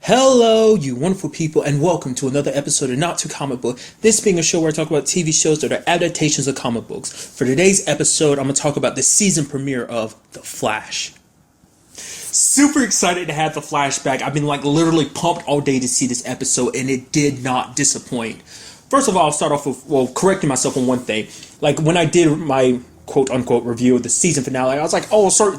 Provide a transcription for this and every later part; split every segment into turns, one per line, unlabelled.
Hello, you wonderful people, and welcome to another episode of Not Too Comic Book. This being a show where I talk about TV shows that are adaptations of comic books. For today's episode, I'm going to talk about the season premiere of The Flash. Super excited to have The Flash back. I've been literally pumped all day to see this episode, and it did not disappoint. First of all, I'll start off with, correcting myself on one thing. When I did my quote-unquote review of the season finale, I was like,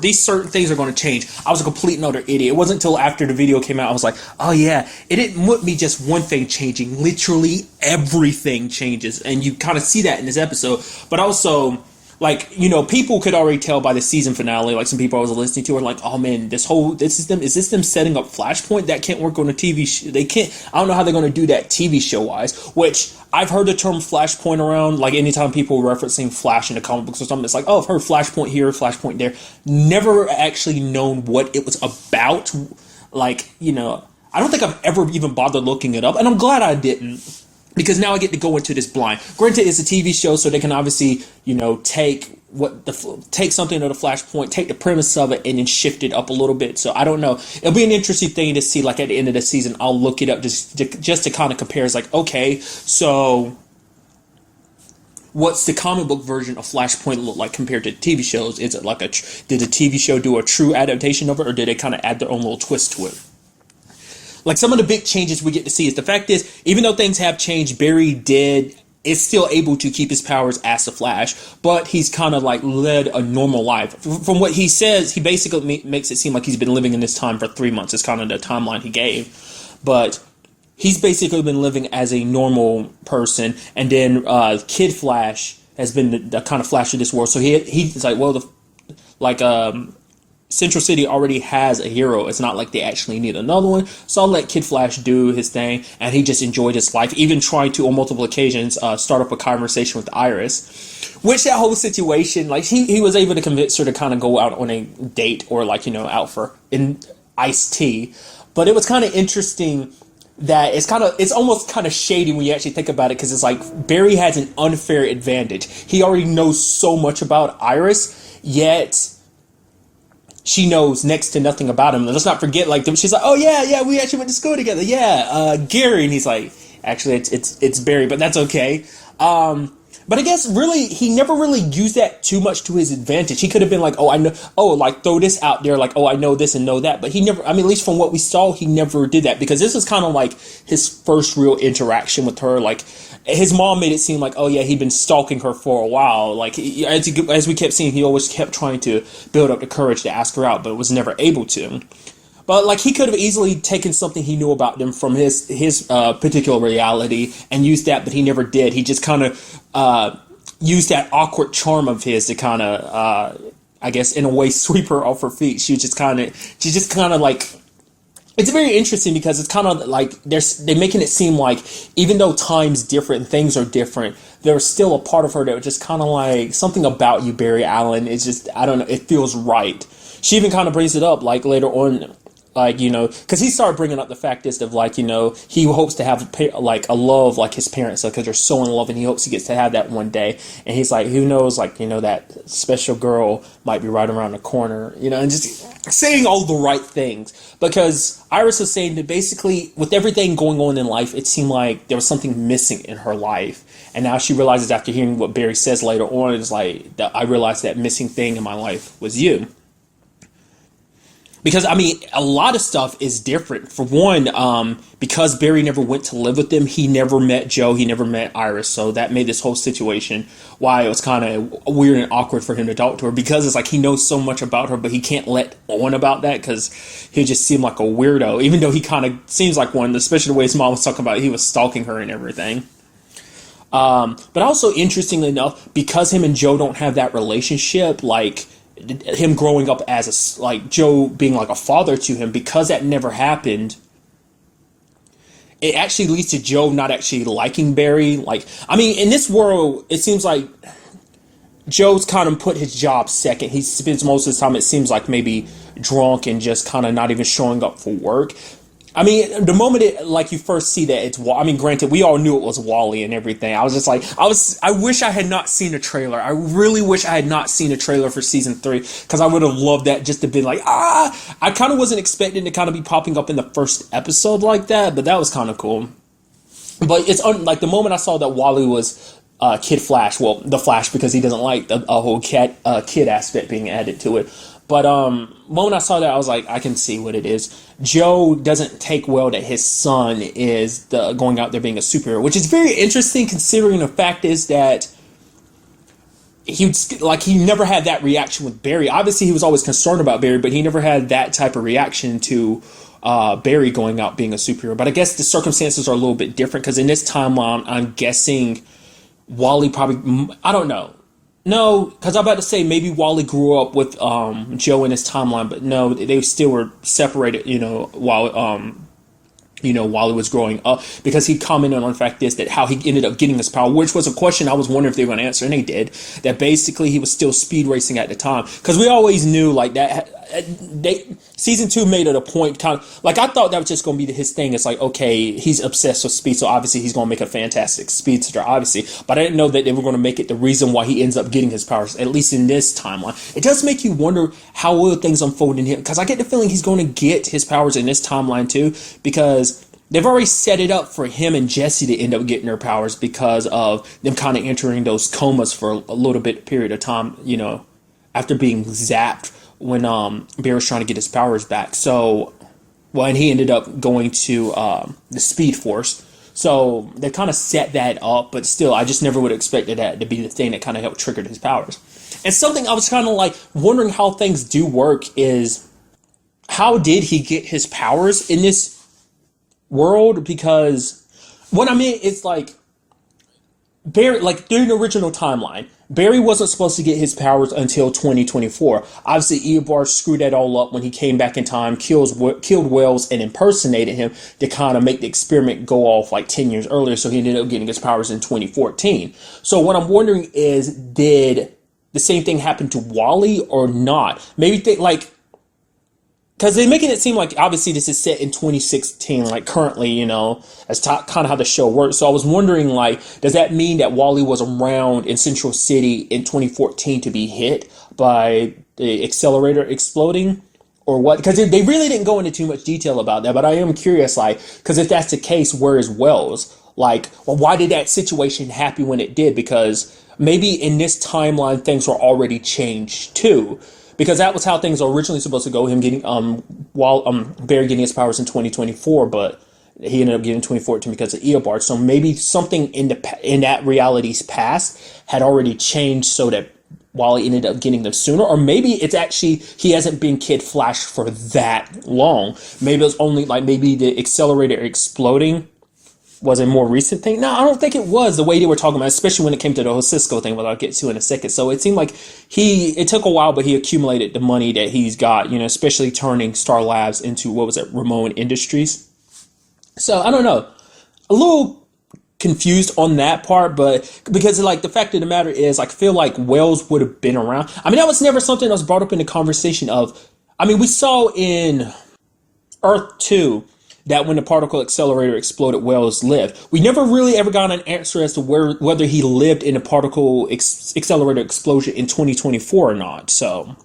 these certain things are going to change. I was a complete and utter idiot. It wasn't until after the video came out I was like, oh yeah, it didn't want me just one thing changing. Literally everything changes, and you kind of see that in this episode. But also, people could already tell by the season finale, some people I was listening to are like, oh man, is this them setting up Flashpoint? That can't work on a TV show. They can't, I don't know how they're going to do that TV show wise, which I've heard the term Flashpoint around, anytime people referencing Flash in the comic books or something, it's like, oh, I've heard Flashpoint here, Flashpoint there. Never actually known what it was about. I don't think I've ever even bothered looking it up, and I'm glad I didn't. Because now I get to go into this blind. Granted, it's a TV show, so they can obviously, take something of the Flashpoint, take the premise of it, and then shift it up a little bit. So I don't know. It'll be an interesting thing to see. At the end of the season, I'll look it up just to kind of compare. It's okay, so what's the comic book version of Flashpoint look like compared to TV shows? Is it did the TV show do a true adaptation of it, or did they kind of add their own little twist to it? Some of the big changes we get to see is the fact is, even though things have changed, Barry is still able to keep his powers as the Flash, but he's kind of led a normal life. From what he says, he basically makes it seem like he's been living in this time for 3 months. It's kind of the timeline he gave, but he's basically been living as a normal person. And then Kid Flash has been the kind of Flash of this world. So he's Central City already has a hero. It's not like they actually need another one. So I'll let Kid Flash do his thing, and he just enjoyed his life, even trying to, on multiple occasions, start up a conversation with Iris. Which that whole situation, he was able to convince her to kind of go out on a date or, out for iced tea. But it was kind of interesting that it's almost kind of shady when you actually think about it, because it's Barry has an unfair advantage. He already knows so much about Iris, yet she knows next to nothing about him. And let's not forget, she's like, oh yeah, we actually went to school together. Yeah, Gary. And he's like, actually, it's Barry, but that's okay. But I guess really, he never really used that too much to his advantage. He could have been like, oh, I know, throw this out there, oh, I know this and know that. But he never, at least from what we saw, he never did that, because this is kind of his first real interaction with her. His mom made it seem like, oh yeah, he'd been stalking her for a while. As we kept seeing, he always kept trying to build up the courage to ask her out, but was never able to. But he could have easily taken something he knew about them from his particular reality and used that, but he never did. He just kind of used that awkward charm of his to kind of, I guess, in a way, sweep her off her feet. She just kind of it's very interesting, because it's kind of they're making it seem like, even though time's different and things are different, there's still a part of her that was just kind of something about you, Barry Allen. It's just, I don't know, it feels right. She even kind of brings it up later on, because he started bringing up the fact is of he hopes to have a love like his parents, because they're so in love, and he hopes he gets to have that one day. And he's like, who knows, that special girl might be right around the corner, and just saying all the right things, because Iris was saying that basically with everything going on in life, it seemed like there was something missing in her life. And now she realizes, after hearing what Barry says later on, it's that I realized that missing thing in my life was you. Because, a lot of stuff is different. For one, because Barry never went to live with them, he never met Joe, he never met Iris, so that made this whole situation why it was kind of weird and awkward for him to talk to her, because it's he knows so much about her, but he can't let on about that, because he just seemed like a weirdo, even though he kind of seems like one, especially the way his mom was talking about it, he was stalking her and everything. But also, interestingly enough, because him and Joe don't have that relationship, him growing up as Joe being a father to him, because that never happened, it actually leads to Joe not actually liking Barry. In this world, it seems like Joe's kind of put his job second. He spends most of his time, it seems maybe drunk and just kind of not even showing up for work. I mean, the moment like you first see that I mean, granted, we all knew it was Wally and everything. I was just like, I wish I had not seen a trailer. I really wish I had not seen a trailer for season 3 because I would have loved that just to be like, I kind of wasn't expecting to kind of be popping up in the first episode like that, but that was kind of cool. But it's like the moment I saw that Wally was Kid Flash, well, the Flash because he doesn't like the whole kid aspect being added to it. But moment I saw that, I was like, I can see what it is. Joe doesn't take well that his son is going out there being a superhero, which is very interesting considering the fact is that he never had that reaction with Barry. Obviously, he was always concerned about Barry, but he never had that type of reaction to Barry going out being a superhero. But I guess the circumstances are a little bit different because in this timeline, I'm guessing Wally probably, I don't know. No, because I'm about to say maybe Wally grew up with Joe in his timeline, but no, they still were separated, while Wally was growing up, because he commented on the fact that how he ended up getting his power, which was a question I was wondering if they were going to answer, and they did. That basically he was still speed racing at the time, because we always knew like that. Season 2 made it a point, kind of like I thought that was just going to be his thing. It's like, okay, he's obsessed with speed, so obviously he's going to make a fantastic speedster, obviously. But I didn't know that they were going to make it the reason why he ends up getting his powers, at least in this timeline. It does make you wonder how will things unfold in him, because I get the feeling he's going to get his powers in this timeline too, because they've already set it up for him and Jesse to end up getting their powers because of them kind of entering those comas for a little bit period of time, after being zapped when Bear was trying to get his powers back. So, and he ended up going to the Speed Force. So they kind of set that up, but still, I just never would have expected that to be the thing that kind of helped trigger his powers. And something I was kind of like wondering how things do work is, how did he get his powers in this world? Because what I mean is like, Barry, like during the original timeline, Barry wasn't supposed to get his powers until 2024. Obviously, Eobard screwed that all up when he came back in time, killed Wells, and impersonated him to kind of make the experiment go off like 10 years earlier. So he ended up getting his powers in 2014. So what I'm wondering is, did the same thing happen to Wally or not? Maybe because they're making it seem like obviously this is set in 2016, like currently, that's kind of how the show works. So I was wondering, like, does that mean that Wally was around in Central City in 2014 to be hit by the accelerator exploding, or what? Because they really didn't go into too much detail about that. But I am curious, like, because if that's the case, where is Wells? Like, well, why did that situation happen when it did? Because maybe in this timeline things were already changed too. Because that was how things were originally supposed to go. Him getting Barry getting his powers in 2024, but he ended up getting 2014 because of Eobard. So maybe something in that reality's past had already changed so that Wally ended up getting them sooner, or maybe it's actually he hasn't been Kid Flash for that long. Maybe it's only like maybe the accelerator exploding was a more recent thing. No, I don't think it was the way they were talking about, especially when it came to the whole Cisco thing, what I'll get to in a second. So it seemed like it took a while, but he accumulated the money that he's got, especially turning Star Labs into, what was it, Ramon Industries. So I don't know, a little confused on that part, but because like the fact of the matter is, I feel like Wells would have been around. I mean, that was never something that was brought up in the conversation of, I mean, we saw in Earth 2 that when the particle accelerator exploded, Wells lived. We never really ever got an answer as to whether he lived in the particle accelerator explosion in 2024 or not. So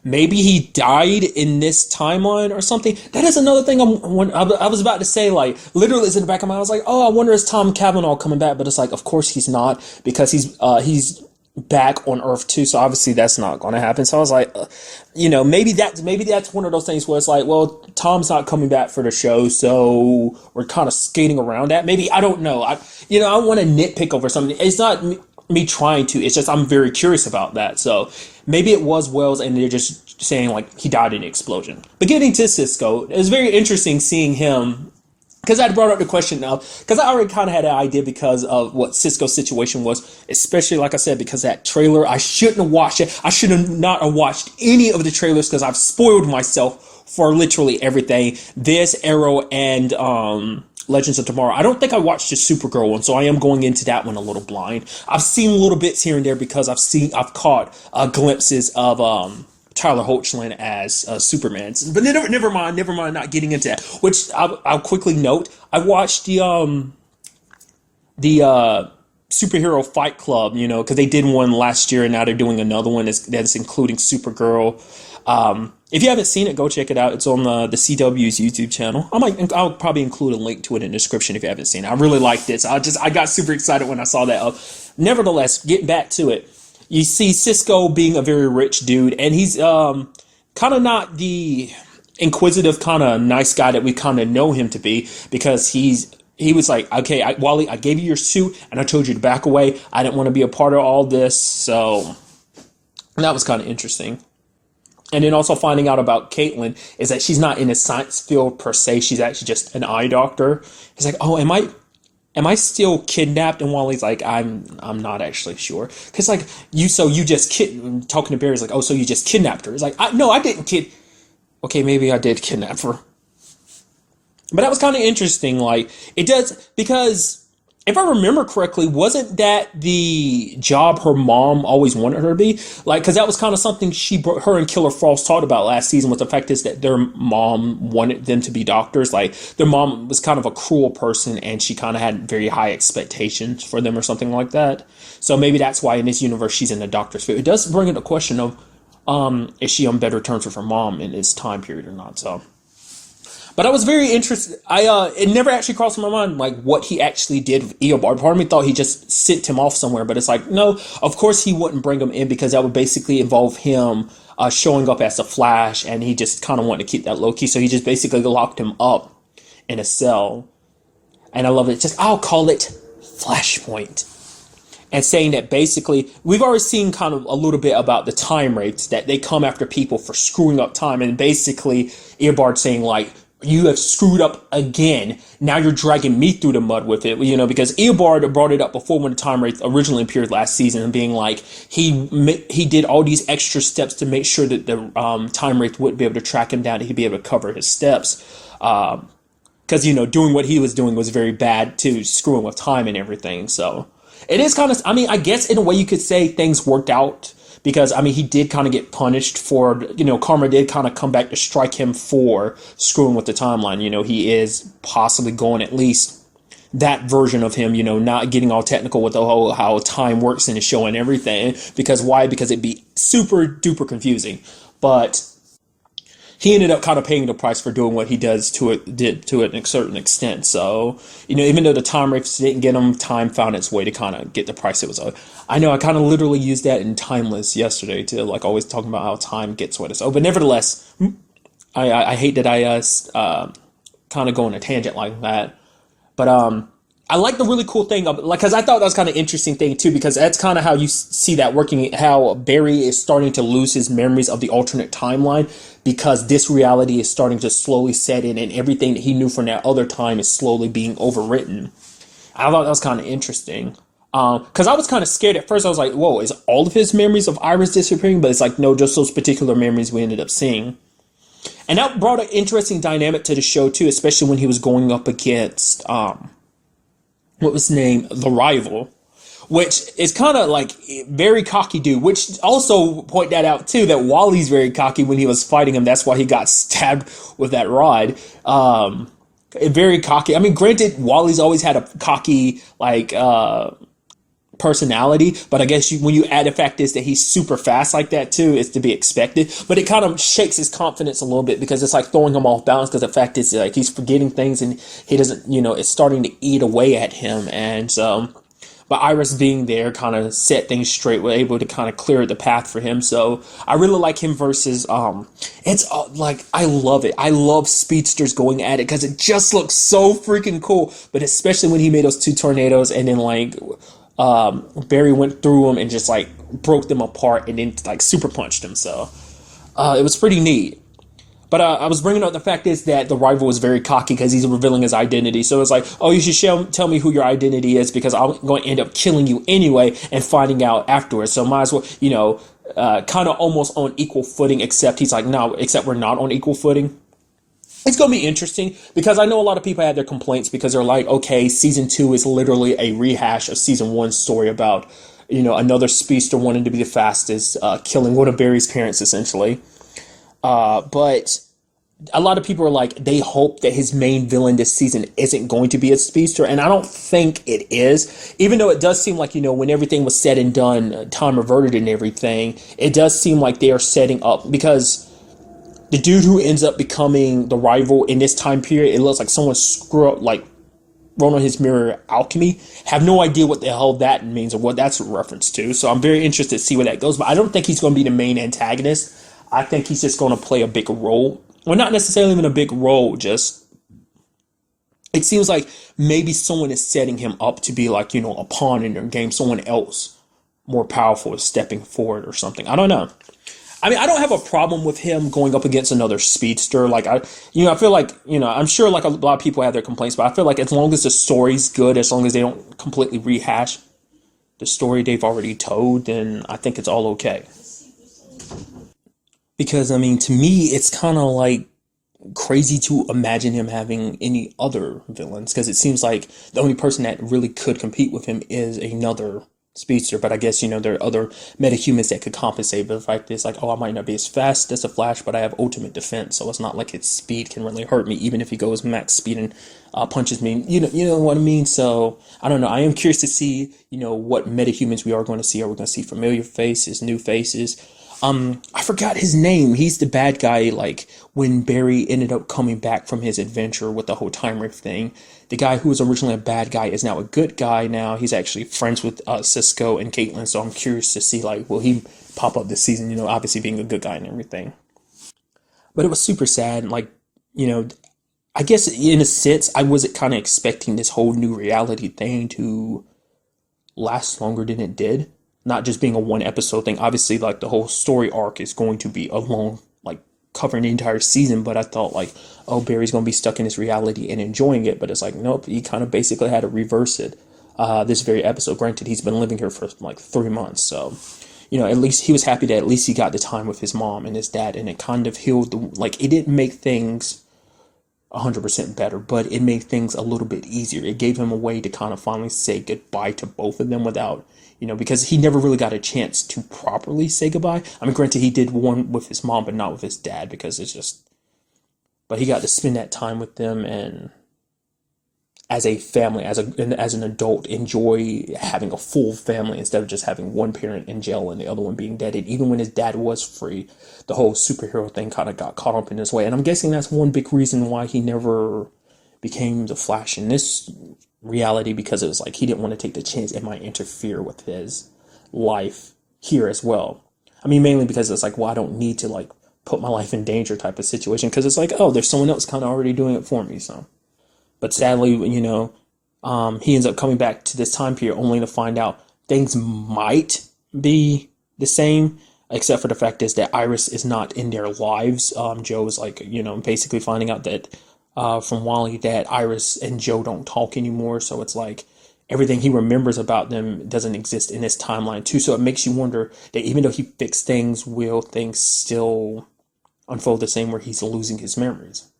maybe he died in this timeline or something. That is another thing I was about to say, like, literally it's in the back of my mind. I was like, oh, I wonder is Tom Cavanaugh coming back? But it's like, of course he's not, because he's back on Earth 2, so obviously that's not going to happen. So I was like, maybe that's one of those things where it's like, well, Tom's not coming back for the show, so we're kind of skating around that. Maybe, I don't know. I want to nitpick over something. It's not me trying to. It's just I'm very curious about that. So maybe it was Wells, and they're just saying like he died in an explosion. But getting to Cisco, it was very interesting seeing him. Because I brought up the question now, because I already kind of had an idea because of what Cisco's situation was, especially, like I said, because that trailer, I shouldn't have watched it. I should have not have watched any of the trailers because I've spoiled myself for literally everything. This, Arrow, and Legends of Tomorrow. I don't think I watched the Supergirl one, so I am going into that one a little blind. I've seen little bits here and there because I've caught glimpses of Tyler Hoechlin as Superman. But never mind, not getting into that. Which I'll quickly note, I watched the superhero Fight Club, because they did one last year and now they're doing another one that's including Supergirl. If you haven't seen it, go check it out. It's on the CW's YouTube channel. I'll probably include a link to it in the description if you haven't seen it. I really liked it. So I got super excited when I saw that. Nevertheless, getting back to it, you see Cisco being a very rich dude, and he's kind of not the inquisitive kind of nice guy that we kind of know him to be, because he was like, okay, Wally, I gave you your suit and I told you to back away. I didn't want to be a part of all this. So that was kind of interesting. And then also finding out about Caitlin is that she's not in a science field per se. She's actually just an eye doctor. He's like, oh, am I still kidnapped? And Wally's like, I'm not actually sure. Cause like you just talking to Barry's like, oh, so you just kidnapped her. It's like, no, I didn't okay, maybe I did kidnap her. But that was kind of interesting. Like, it does, because if I remember correctly, wasn't that the job her mom always wanted her to be? Like, because that was kind of something her and Killer Frost talked about last season, was the fact is that their mom wanted them to be doctors. Like, their mom was kind of a cruel person and she kind of had very high expectations for them or something like that. So maybe that's why in this universe she's in the doctor's field. It does bring in a question of, is she on better terms with her mom in this time period or not? So... But I was very interested. It never actually crossed my mind, like, what he actually did with Eobard. Part of me thought he just sent him off somewhere, but it's like, no, of course he wouldn't bring him in, because that would basically involve him showing up as the Flash, and he just kind of wanted to keep that low key. So he just basically locked him up in a cell. And I love it. I'll call it Flashpoint. And saying that basically, we've already seen kind of a little bit about the time rates, that they come after people for screwing up time. And basically, Eobard saying, like, you have screwed up again. Now you're dragging me through the mud with it, because Eobard brought it up before when the time rate originally appeared last season, and being like, he did all these extra steps to make sure that the time rate wouldn't be able to track him down, and he'd be able to cover his steps. Because, doing what he was doing was very bad too, screwing with time and everything. So it is kind of, I guess in a way you could say things worked out. Because, he did kind of get punished for, karma did kind of come back to strike him for screwing with the timeline. He is possibly going at least that version of him, not getting all technical with the whole how time works in the show and everything. Because why? Because it'd be super duper confusing. But he ended up kind of paying the price for doing what he did to a certain extent. So, even though the time rates didn't get him, time found its way to kind of get the price it was owed. I know I kind of literally used that in Timeless yesterday to, like, always talking about how time gets what it's owed. But nevertheless, I hate that I kind of go on a tangent like that. But I like the really cool thing of, like, because I thought that was kind of interesting thing too, because that's kind of how you see that working, how Barry is starting to lose his memories of the alternate timeline, because this reality is starting to slowly set in, and everything that he knew from that other time is slowly being overwritten. I thought that was kind of interesting. Because I was kind of scared at first. I was like, whoa, is all of his memories of Iris disappearing? But it's like, no, just those particular memories we ended up seeing. And that brought an interesting dynamic to the show too, especially when he was going up against, what was his name? The Rival, which is kind of like very cocky dude, which also point that out too, that Wally's very cocky when he was fighting him. That's why he got stabbed with that rod. Very cocky. Granted, Wally's always had a cocky, like, personality, but I guess when you add the fact is that he's super fast like that too, it's to be expected. But it kind of shakes his confidence a little bit, because it's like throwing him off balance, because the fact is, like, he's forgetting things and he doesn't, it's starting to eat away at him. And so, but Iris being there kind of set things straight, we're able to kind of clear the path for him. So I really like him versus, it's like, I love it. I love speedsters going at it, because it just looks so freaking cool. But especially when he made those two tornadoes, and then, like, Barry went through them and just, like, broke them apart, and then, like, super punched them. So it was pretty neat. But I was bringing up the fact is that the Rival was very cocky, because he's revealing his identity. So it's like, oh, you should tell me who your identity is, because I'm going to end up killing you anyway and finding out afterwards. So might as well, kind of almost on equal footing, except he's like, no, except we're not on equal footing. It's going to be interesting, because I know a lot of people had their complaints, because they're like, okay, season 2 is literally a rehash of season 1's story about, another speedster wanting to be the fastest, killing one of Barry's parents essentially. But a lot of people are like, they hope that his main villain this season isn't going to be a speedster, and I don't think it is. Even though it does seem like, when everything was said and done, time reverted and everything, it does seem like they are setting up, because the dude who ends up becoming the rival in this time period, it looks like someone wrote on his mirror alchemy. Have no idea what the hell that means or what that's a reference to. So I'm very interested to see where that goes. But I don't think he's going to be the main antagonist. I think he's just going to play a big role. Well, not necessarily even a big role, just it seems like maybe someone is setting him up to be like, a pawn in their game. Someone else more powerful is stepping forward or something. I don't know. I mean, I don't have a problem with him going up against another speedster. Like, I feel like, I'm sure like a lot of people have their complaints, but I feel like as long as the story's good, as long as they don't completely rehash the story they've already told, then I think it's all okay. Because, I mean, to me, it's kind of like crazy to imagine him having any other villains, because it seems like the only person that really could compete with him is another speedster. But I guess, there are other metahumans that could compensate. But the fact is like, oh, I might not be as fast as the Flash, but I have ultimate defense, so it's not like his speed can really hurt me, even if he goes max speed and punches me. You know what I mean? So I don't know. I am curious to see, what metahumans we are going to see. Are we going to see familiar faces, new faces? I forgot his name. He's the bad guy, like, when Barry ended up coming back from his adventure with the whole time rift thing. The guy who was originally a bad guy is now a good guy now. He's actually friends with Cisco and Caitlin, so I'm curious to see, like, will he pop up this season, obviously being a good guy and everything. But it was super sad, like, I guess in a sense, I was kind of expecting this whole new reality thing to last longer than it did. Not just being a one episode thing. Obviously, like, the whole story arc is going to be a long, like, covering the entire season. But I thought, like, oh, Barry's going to be stuck in his reality and enjoying it. But it's like, nope, he kind of basically had to reverse it this very episode. Granted, he's been living here for like 3 months. So, at least he was happy that at least he got the time with his mom and his dad. And it kind of healed it didn't make things 100% better, but it made things a little bit easier. It gave him a way to kind of finally say goodbye to both of them without, because he never really got a chance to properly say goodbye. I mean, granted, he did one with his mom, but not with his dad, because but he got to spend that time with them, and as a family, as an adult, enjoy having a full family instead of just having one parent in jail and the other one being dead. And even when his dad was free, the whole superhero thing kind of got caught up in this way. And I'm guessing that's one big reason why he never became the Flash in this reality, because it was like he didn't want to take the chance it might interfere with his life here as well. I mean, mainly because it's like, well, I don't need to like put my life in danger type of situation, because it's like, oh, there's someone else kind of already doing it for me. So, but sadly, he ends up coming back to this time period only to find out things might be the same, except for the fact is that Iris is not in their lives. Joe is like, basically finding out that from Wally that Iris and Joe don't talk anymore. So it's like everything he remembers about them doesn't exist in this timeline too. So it makes you wonder that even though he fixed things, will things still unfold the same where he's losing his memories?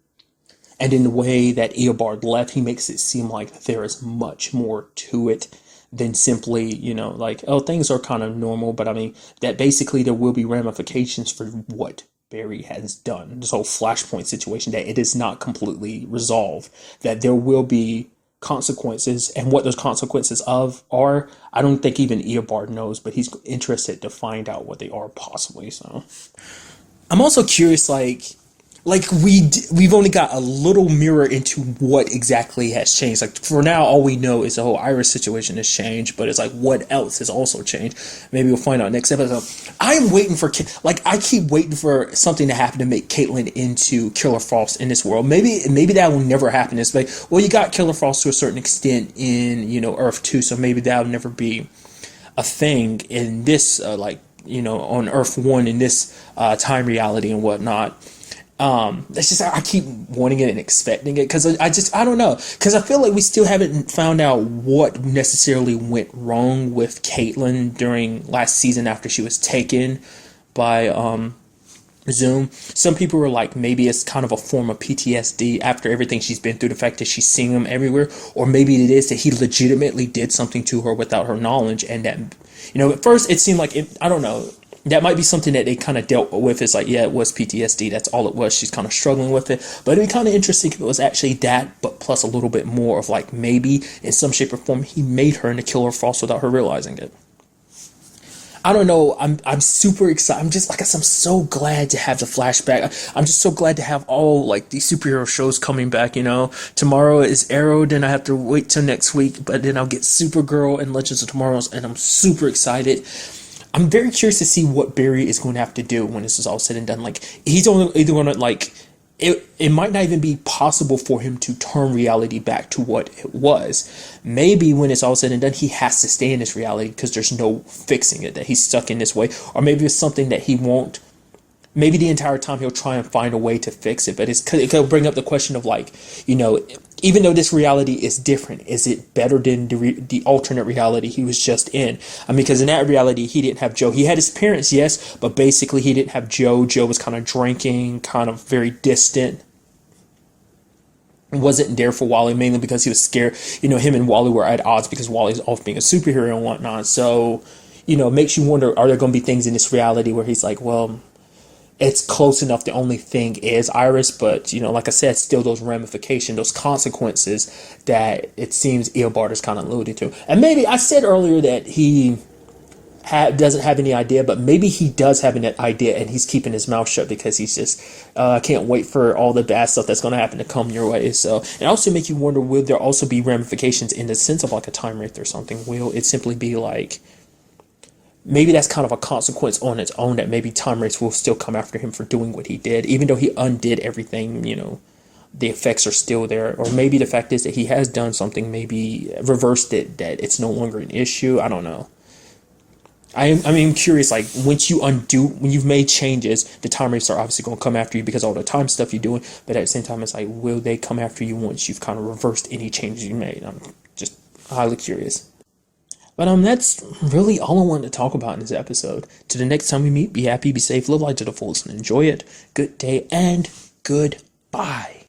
And in the way that Eobard left, he makes it seem like there is much more to it than simply, like, oh, things are kind of normal. But I mean, that basically there will be ramifications for what Barry has done. This whole Flashpoint situation, that it is not completely resolved, that there will be consequences, and what those consequences are, I don't think even Eobard knows, but he's interested to find out what they are possibly. So I'm also curious, we've only got a little mirror into what exactly has changed. Like, for now, all we know is the whole Iris situation has changed, but it's like, what else has also changed? Maybe we'll find out next episode. I'm waiting for, I keep waiting for something to happen to make Caitlin into Killer Frost in this world. Maybe that will never happen. It's like, well, you got Killer Frost to a certain extent in, Earth 2, so maybe that'll never be a thing in this, on Earth 1 in this time reality and whatnot. It's just, I keep wanting it and expecting it, because I don't know, because I feel like we still haven't found out what necessarily went wrong with Caitlin during last season after she was taken by Zoom. Some people were like, maybe it's kind of a form of PTSD after everything she's been through, the fact that she's seeing him everywhere, or maybe it is that he legitimately did something to her without her knowledge, and that At first it seemed like I don't know. That might be something that they kind of dealt with. It's like, yeah, it was PTSD. That's all it was. She's kind of struggling with it. But it'd be kind of interesting if it was actually that, but plus a little bit more of like maybe in some shape or form he made her into Killer Frost without her realizing it. I don't know. I'm super excited. I'm just like I'm so glad to have the flashback. I'm just so glad to have all like these superhero shows coming back. Tomorrow is Arrow, then I have to wait till next week, but then I'll get Supergirl and Legends of Tomorrow, and I'm super excited. I'm very curious to see what Barry is going to have to do when this is all said and done. Like, he's only either going to, like, it might not even be possible for him to turn reality back to what it was. Maybe when it's all said and done, he has to stay in this reality because there's no fixing it, that he's stuck in this way. Or maybe it's something that he won't. Maybe the entire time he'll try and find a way to fix it. But it could bring up the question of, like, even though this reality is different, is it better than the alternate reality he was just in? Because in that reality, he didn't have Joe. He had his parents, yes, but basically he didn't have Joe. Joe was kind of drinking, kind of very distant. Wasn't there for Wally, mainly because he was scared. Him and Wally were at odds because Wally's off being a superhero and whatnot. So, it makes you wonder, are there going to be things in this reality where he's like, well, it's close enough. The only thing is Iris, but like I said, still those ramifications, those consequences that it seems Eobard is kind of alluding to. And maybe I said earlier that he doesn't have any idea, but maybe he does have an idea and he's keeping his mouth shut because he's just I can't wait for all the bad stuff that's going to happen to come your way. So it also make you wonder, will there also be ramifications in the sense of like a time wraith or something? Will it simply be like, maybe that's kind of a consequence on its own, that maybe time wraiths will still come after him for doing what he did, even though he undid everything, the effects are still there. Or maybe the fact is that he has done something, maybe reversed it, that it's no longer an issue. I don't know. I'm curious, like, when you've made changes, the time wraiths are obviously going to come after you because of all the time stuff you're doing, but at the same time, it's like, will they come after you once you've kind of reversed any changes you made? I'm just highly curious. But that's really all I wanted to talk about in this episode. To the next time we meet, be happy, be safe, live life to the fullest, and enjoy it. Good day and goodbye.